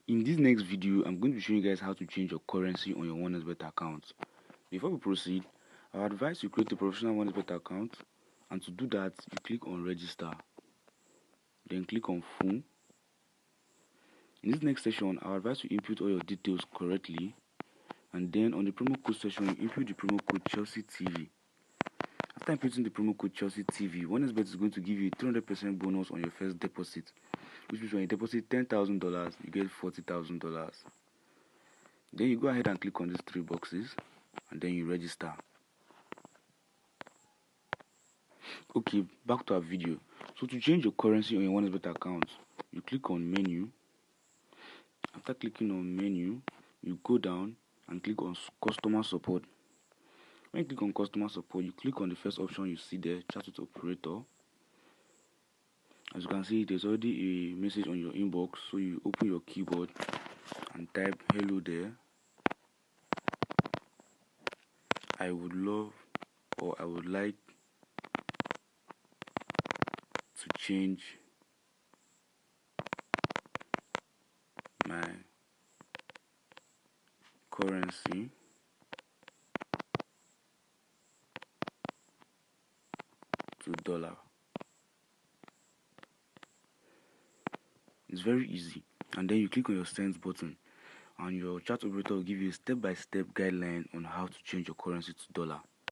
In this next video, I'm going to show you guys how to change your currency on your 1xBet account. Before we proceed, I advise you create a professional 1xBet account, and to do that, you click on register, then click on phone. In this next section, I advise you input all your details correctly, and then on the promo code section, you input the promo code Chelsea TV. After inputting the promo code Chelsea TV, 1xBet is going to give you a 300% bonus on your first deposit, which means when you deposit $10,000, you get $40,000. Then you go ahead and click on these three boxes, and then you register. Okay, back to our video. So to change your currency on your 1xBet account, you click on menu. After clicking on menu, you go down and click on customer support. When you click on customer support, you click on the first option you see there, chat with operator. As you can see, there's already a message on your inbox, so you open your keyboard and type hello there. I would love, or I would like to change my currency to dollar. It's very easy, and then you click on your send button, and your chat operator will give you a step-by-step guideline on how to change your currency to dollar.